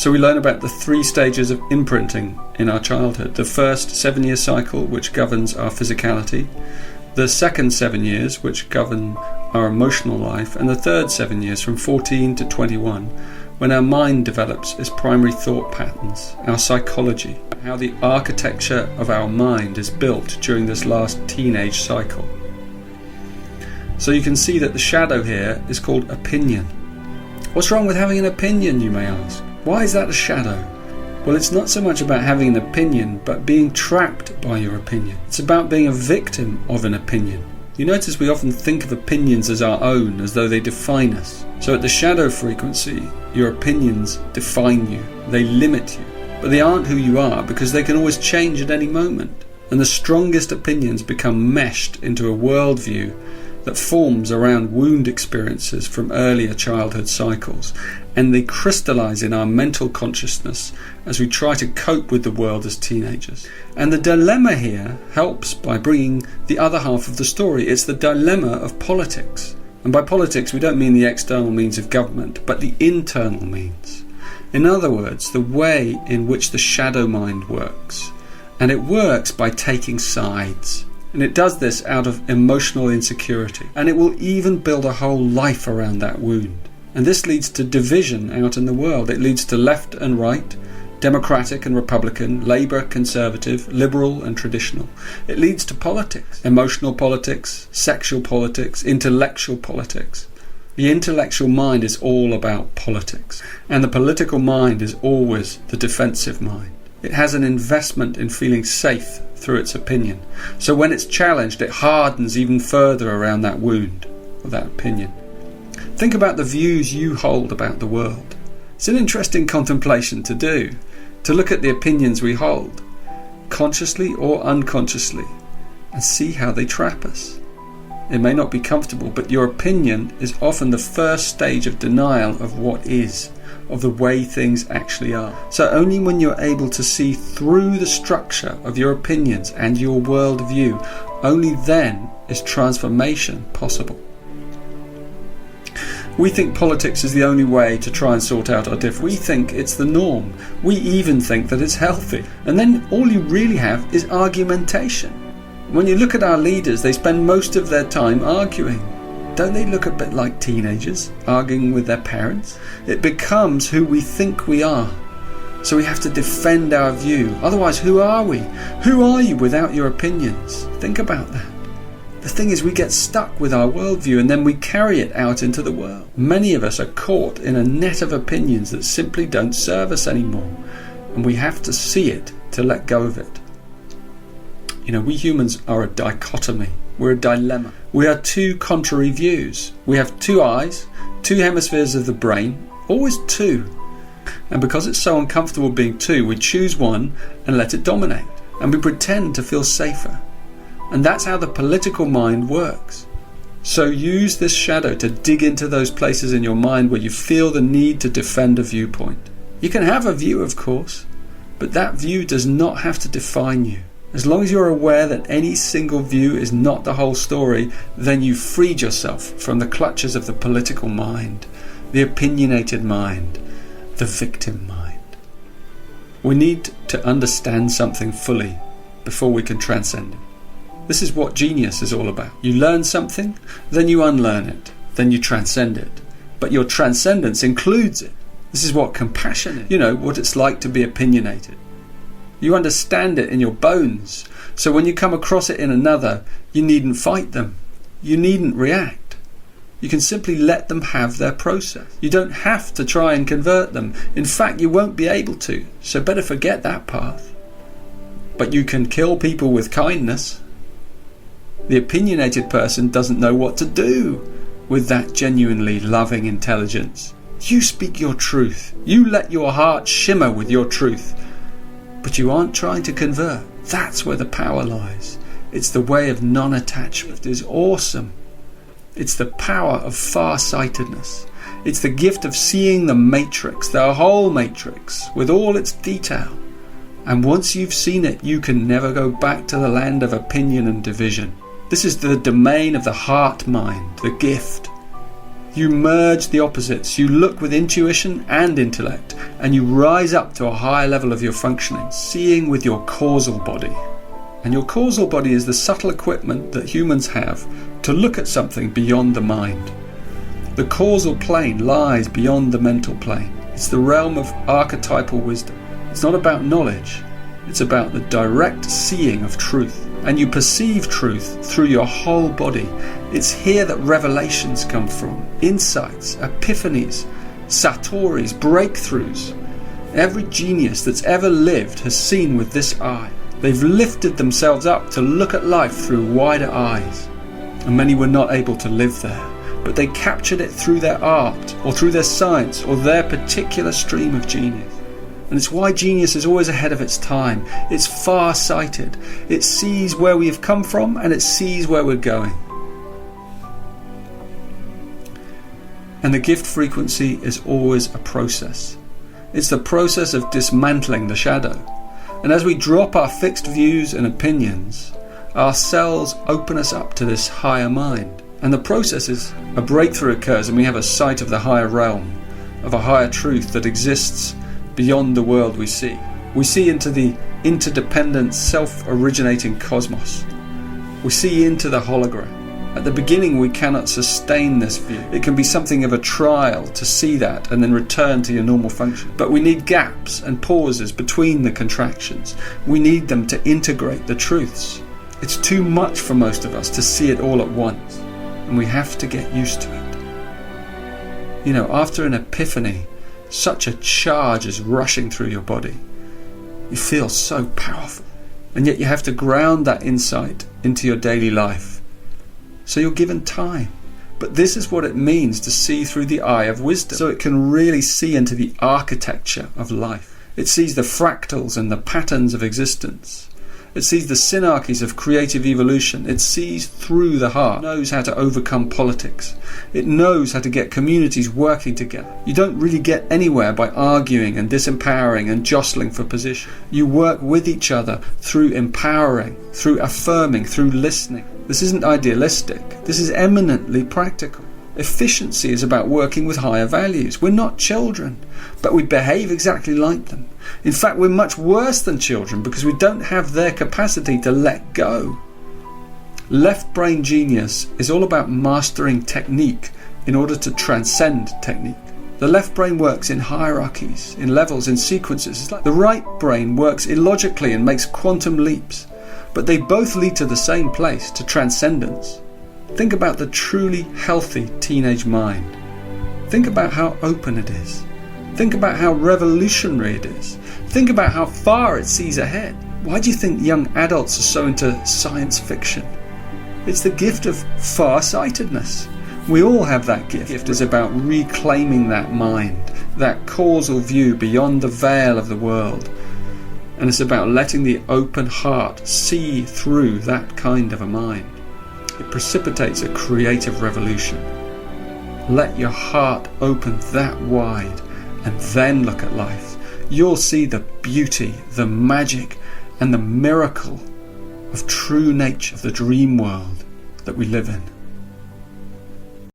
So we learn about the 3 stages of imprinting in our childhood. The first 7-year cycle, which governs our physicality. The second 7 years, which govern our emotional life. And the third 7 years, from 14 to 21, when our mind develops its primary thought patterns, our psychology, how the architecture of our mind is built during this last teenage cycle. So you can see that the shadow here is called opinion. What's wrong with having an opinion, you may ask? Why is that a shadow? Well, it's not so much about having an opinion, but being trapped by your opinion. It's about being a victim of an opinion. You notice we often think of opinions as our own, as though they define us. So at the shadow frequency, your opinions define you. They limit you. But they aren't who you are, because they can always change at any moment. And the strongest opinions become meshed into a worldview that forms around wound experiences from earlier childhood cycles, and they crystallize in our mental consciousness as we try to cope with the world as teenagers. And the dilemma here helps by bringing the other half of the story. It's the dilemma of politics. And by politics we don't mean the external means of government, but the internal means. In other words, the way in which the shadow mind works. And it works by taking sides. And it does this out of emotional insecurity. And it will even build a whole life around that wound. And this leads to division out in the world. It leads to left and right, Democratic and Republican, Labour, Conservative, liberal and traditional. It leads to politics, emotional politics, sexual politics, intellectual politics. The intellectual mind is all about politics. And the political mind is always the defensive mind. It has an investment in feeling safe through its opinion. So when it's challenged, it hardens even further around that wound or that opinion. Think about the views you hold about the world. It's an interesting contemplation to do, to look at the opinions we hold, consciously or unconsciously, and see how they trap us. It may not be comfortable, but your opinion is often the first stage of denial of what is, of the way things actually are. So only when you're able to see through the structure of your opinions and your worldview, only then is transformation possible. We think politics is the only way to try and sort out our differences. We think it's the norm. We even think that it's healthy. And then all you really have is argumentation. When you look at our leaders, they spend most of their time arguing. Don't they look a bit like teenagers, arguing with their parents? It becomes who we think we are. So we have to defend our view. Otherwise, who are we? Who are you without your opinions? Think about that. The thing is, we get stuck with our worldview and then we carry it out into the world. Many of us are caught in a net of opinions that simply don't serve us anymore. And we have to see it to let go of it. You know, we humans are a dichotomy. We're a dilemma. We are two contrary views. We have two eyes, two hemispheres of the brain, always two. And because it's so uncomfortable being two, we choose one and let it dominate. And we pretend to feel safer. And that's how the political mind works. So use this shadow to dig into those places in your mind where you feel the need to defend a viewpoint. You can have a view, of course, but that view does not have to define you. As long as you're aware that any single view is not the whole story, then you've freed yourself from the clutches of the political mind, the opinionated mind, the victim mind. We need to understand something fully before we can transcend it. This is what genius is all about. You learn something, then you unlearn it, then you transcend it. But your transcendence includes it. This is what compassion is. You know, what it's like to be opinionated. You understand it in your bones. So when you come across it in another, you needn't fight them. You needn't react. You can simply let them have their process. You don't have to try and convert them. In fact, you won't be able to. So better forget that path. But you can kill people with kindness. The opinionated person doesn't know what to do with that genuinely loving intelligence. You speak your truth. You let your heart shimmer with your truth. But you aren't trying to convert. That's where the power lies. It's the way of non-attachment. It's awesome. It's the power of far-sightedness. It's the gift of seeing the matrix, the whole matrix, with all its detail. And once you've seen it, you can never go back to the land of opinion and division. This is the domain of the heart mind, the gift. You merge the opposites. You look with intuition and intellect, and you rise up to a higher level of your functioning, seeing with your causal body. And your causal body is the subtle equipment that humans have to look at something beyond the mind. The causal plane lies beyond the mental plane. It's the realm of archetypal wisdom. It's not about knowledge. It's about the direct seeing of truth. And you perceive truth through your whole body. It's here that revelations come from. Insights, epiphanies, satori's, breakthroughs. Every genius that's ever lived has seen with this eye. They've lifted themselves up to look at life through wider eyes. And many were not able to live there, but they captured it through their art, or through their science, or their particular stream of genius. And it's why genius is always ahead of its time. It's far-sighted. It sees where we have come from, and it sees where we're going. And the gift frequency is always a process. It's the process of dismantling the shadow. And as we drop our fixed views and opinions, our cells open us up to this higher mind. And the process is a breakthrough occurs, and we have a sight of the higher realm, of a higher truth that exists beyond the world we see. We see into the interdependent, self-originating cosmos. We see into the hologram. At the beginning we cannot sustain this view. It can be something of a trial to see that and then return to your normal function. But we need gaps and pauses between the contractions. We need them to integrate the truths. It's too much for most of us to see it all at once, and we have to get used to it. You know, after an epiphany, such a charge is rushing through your body. You feel so powerful, and yet you have to ground that insight into your daily life. So you're given time. But this is what it means to see through the eye of wisdom, so it can really see into the architecture of life. It sees the fractals and the patterns of existence. It sees the synarchies of creative evolution. It sees through the heart. It knows how to overcome politics. It knows how to get communities working together. You don't really get anywhere by arguing and disempowering and jostling for position. You work with each other through empowering, through affirming, through listening. This isn't idealistic. This is eminently practical. Efficiency is about working with higher values. We're not children, but we behave exactly like them. In fact, we're much worse than children because we don't have their capacity to let go. Left brain genius is all about mastering technique in order to transcend technique. The left brain works in hierarchies, in levels, in sequences. It's like the right brain works illogically and makes quantum leaps, but they both lead to the same place, to transcendence. Think about the truly healthy teenage mind. Think about how open it is. Think about how revolutionary it is. Think about how far it sees ahead. Why do you think young adults are so into science fiction? It's the gift of far-sightedness. We all have that gift. The gift is about reclaiming that mind, that causal view beyond the veil of the world. And it's about letting the open heart see through that kind of a mind. It precipitates a creative revolution. Let your heart open that wide and then look at life. You'll see the beauty, the magic, and the miracle of true nature, of the dream world that we live in.